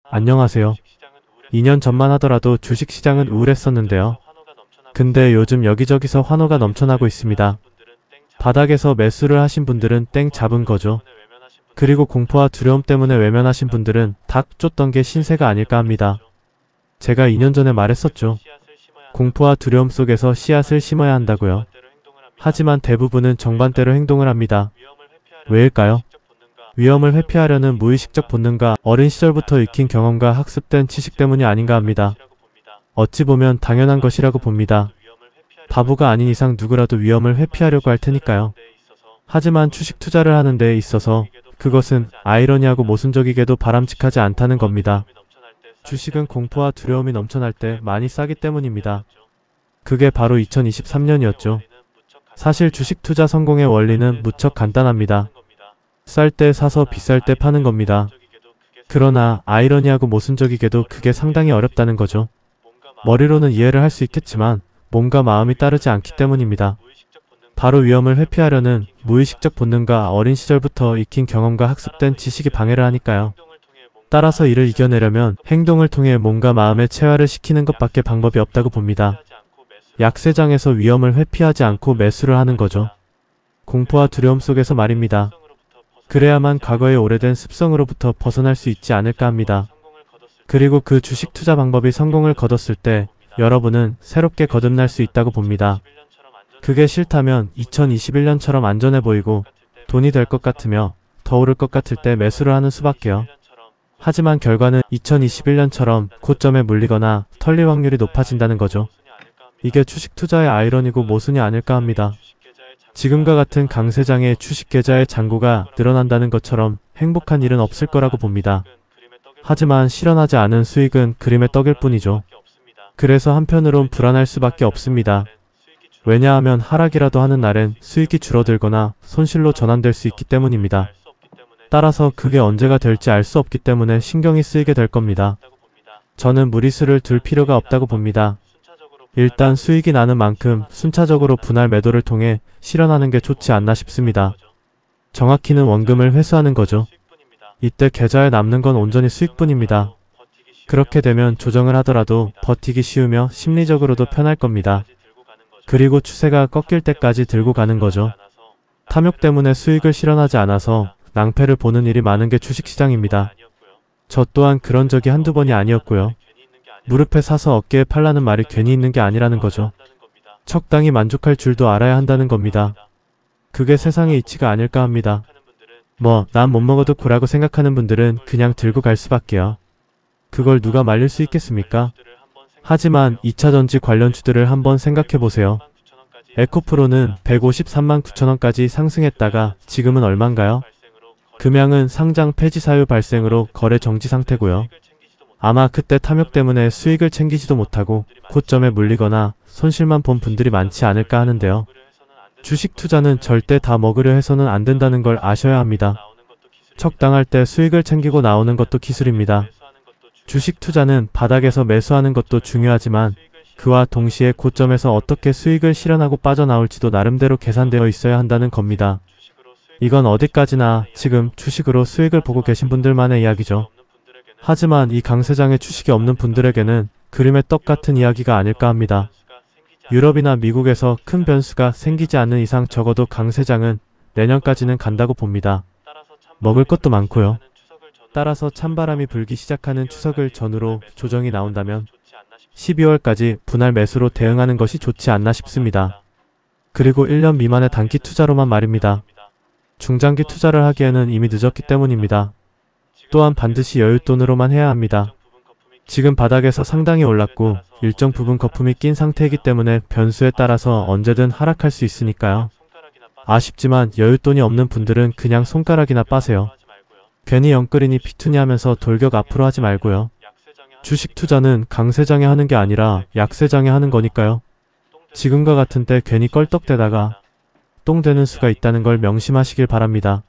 안녕하세요. 2년 전만 하더라도 주식시장은 우울했었는데요. 근데 요즘 여기저기서 환호가 넘쳐나고 있습니다. 바닥에서 매수를 하신 분들은 땡 잡은 거죠. 그리고 공포와 두려움 때문에 외면하신 분들은 닭 쫓던 게 신세가 아닐까 합니다. 제가 2년 전에 말했었죠. 공포와 두려움 속에서 씨앗을 심어야 한다고요. 하지만 대부분은 정반대로 행동을 합니다. 왜일까요? 위험을 회피하려는 무의식적 본능과 어린 시절부터 익힌 경험과 학습된 지식 때문이 아닌가 합니다. 어찌 보면 당연한 것이라고 봅니다. 바보가 아닌 이상 누구라도 위험을 회피하려고 할 테니까요. 하지만 주식 투자를 하는 데에 있어서 그것은 아이러니하고 모순적이게도 바람직하지 않다는 겁니다. 주식은 공포와 두려움이 넘쳐날 때 많이 싸기 때문입니다. 그게 바로 2023년이었죠. 사실 주식 투자 성공의 원리는 무척 간단합니다. 쌀 때 사서 비쌀 때 파는 겁니다. 그러나 아이러니하고 모순적이게도 그게 상당히 어렵다는 거죠. 머리로는 이해를 할 수 있겠지만 몸과 마음이 따르지 않기 때문입니다. 바로 위험을 회피하려는 무의식적 본능과 어린 시절부터 익힌 경험과 학습된 지식이 방해를 하니까요. 따라서 이를 이겨내려면 행동을 통해 몸과 마음의 체화를 시키는 것밖에 방법이 없다고 봅니다. 약세장에서 위험을 회피하지 않고 매수를 하는 거죠. 공포와 두려움 속에서 말입니다. 그래야만 과거의 오래된 습성으로부터 벗어날 수 있지 않을까 합니다. 그리고 그 주식 투자 방법이 성공을 거뒀을 때 여러분은 새롭게 거듭날 수 있다고 봅니다. 그게 싫다면 2021년처럼 안전해 보이고 돈이 될 것 같으며 더 오를 것 같을 때 매수를 하는 수밖에요. 하지만 결과는 2021년처럼 고점에 물리거나 털릴 확률이 높아진다는 거죠. 이게 주식 투자의 아이러니고 모순이 아닐까 합니다. 지금과 같은 강세장의 주식 계좌의 잔고가 늘어난다는 것처럼 행복한 일은 없을 거라고 봅니다. 하지만 실현하지 않은 수익은 그림의 떡일 뿐이죠. 그래서 한편으론 불안할 수밖에 없습니다. 왜냐하면 하락이라도 하는 날엔 수익이 줄어들거나 손실로 전환될 수 있기 때문입니다. 따라서 그게 언제가 될지 알 수 없기 때문에 신경이 쓰이게 될 겁니다. 저는 무리수를 둘 필요가 없다고 봅니다. 일단 수익이 나는 만큼 순차적으로 분할 매도를 통해 실현하는 게 좋지 않나 싶습니다. 정확히는 원금을 회수하는 거죠. 이때 계좌에 남는 건 온전히 수익뿐입니다. 그렇게 되면 조정을 하더라도 버티기 쉬우며 심리적으로도 편할 겁니다. 그리고 추세가 꺾일 때까지 들고 가는 거죠. 탐욕 때문에 수익을 실현하지 않아서 낭패를 보는 일이 많은 게 주식시장입니다. 저 또한 그런 적이 한두 번이 아니었고요. 무릎에 사서 어깨에 팔라는 말이 괜히 있는 게 아니라는 거죠. 적당히 만족할 줄도 알아야 한다는 겁니다. 그게 세상의 이치가 아닐까 합니다. 난 못 먹어도 고라고 생각하는 분들은 그냥 들고 갈 수밖에요. 그걸 누가 말릴 수 있겠습니까? 하지만 2차전지 관련주들을 한번 생각해보세요. 에코프로는 153만 9천원까지 상승했다가 지금은 얼만가요? 금양은 상장 폐지 사유 발생으로 거래 정지 상태고요. 아마 그때 탐욕 때문에 수익을 챙기지도 못하고 고점에 물리거나 손실만 본 분들이 많지 않을까 하는데요. 주식 투자는 절대 다 먹으려 해서는 안 된다는 걸 아셔야 합니다. 적당할 때 수익을 챙기고 나오는 것도 기술입니다. 주식 투자는 바닥에서 매수하는 것도 중요하지만 그와 동시에 고점에서 어떻게 수익을 실현하고 빠져나올지도 나름대로 계산되어 있어야 한다는 겁니다. 이건 어디까지나 지금 주식으로 수익을 보고 계신 분들만의 이야기죠. 하지만 이 강세장에 주식이 없는 분들에게는 그림의 떡 같은 이야기가 아닐까 합니다. 유럽이나 미국에서 큰 변수가 생기지 않는 이상 적어도 강세장은 내년까지는 간다고 봅니다. 먹을 것도 많고요. 따라서 찬바람이 불기 시작하는 추석을 전후로 조정이 나온다면 12월까지 분할 매수로 대응하는 것이 좋지 않나 싶습니다. 그리고 1년 미만의 단기 투자로만 말입니다. 중장기 투자를 하기에는 이미 늦었기 때문입니다. 또한 반드시 여윳돈으로만 해야 합니다. 지금 바닥에서 상당히 올랐고 일정 부분 거품이 낀 상태이기 때문에 변수에 따라서 언제든 하락할 수 있으니까요. 아쉽지만 여윳돈이 없는 분들은 그냥 손가락이나 빠세요. 괜히 영끌이니 피투니 하면서 돌격 앞으로 하지 말고요. 주식 투자는 강세장에 하는 게 아니라 약세장에 하는 거니까요. 지금과 같은 때 괜히 껄떡대다가 똥 되는 수가 있다는 걸 명심하시길 바랍니다.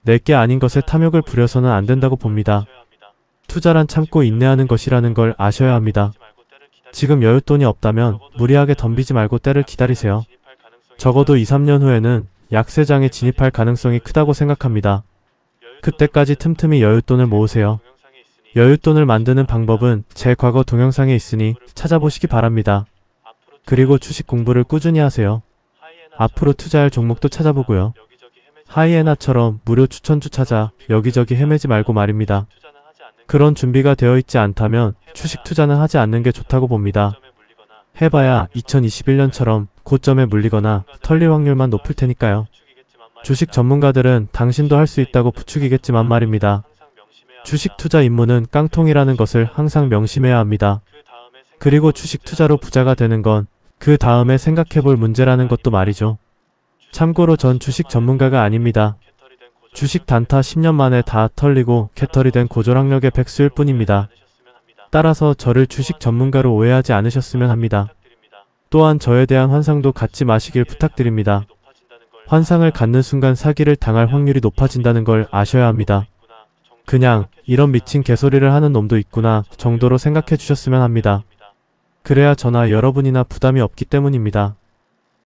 내게 아닌 것에 탐욕을 부려서는 안 된다고 봅니다. 투자란 참고 인내하는 것이라는 걸 아셔야 합니다. 지금 여윳돈이 없다면 무리하게 덤비지 말고 때를 기다리세요. 적어도 2, 3년 후에는 약세장에 진입할 가능성이 크다고 생각합니다. 그때까지 틈틈이 여윳돈을 모으세요. 여윳돈을 만드는 방법은 제 과거 동영상에 있으니 찾아보시기 바랍니다. 그리고 주식 공부를 꾸준히 하세요. 앞으로 투자할 종목도 찾아보고요. 하이에나처럼 무료 추천주 찾아 여기저기 헤매지 말고 말입니다. 그런 준비가 되어 있지 않다면 주식 투자는 하지 않는 게 좋다고 봅니다. 해봐야 2021년처럼 고점에 물리거나 털릴 확률만 높을 테니까요. 주식 전문가들은 당신도 할 수 있다고 부추기겠지만 말입니다. 주식 투자 입문은 깡통이라는 것을 항상 명심해야 합니다. 그리고 주식 투자로 부자가 되는 건 그 다음에 생각해볼 문제라는 것도 말이죠. 참고로 전 주식 전문가가 아닙니다. 주식 단타 10년 만에 다 털리고 개털이 된 고졸학력의 백수일 뿐입니다. 따라서 저를 주식 전문가로 오해하지 않으셨으면 합니다. 또한 저에 대한 환상도 갖지 마시길 부탁드립니다. 환상을 갖는 순간 사기를 당할 확률이 높아진다는 걸 아셔야 합니다. 그냥 이런 미친 개소리를 하는 놈도 있구나 정도로 생각해 주셨으면 합니다. 그래야 저나 여러분이나 부담이 없기 때문입니다.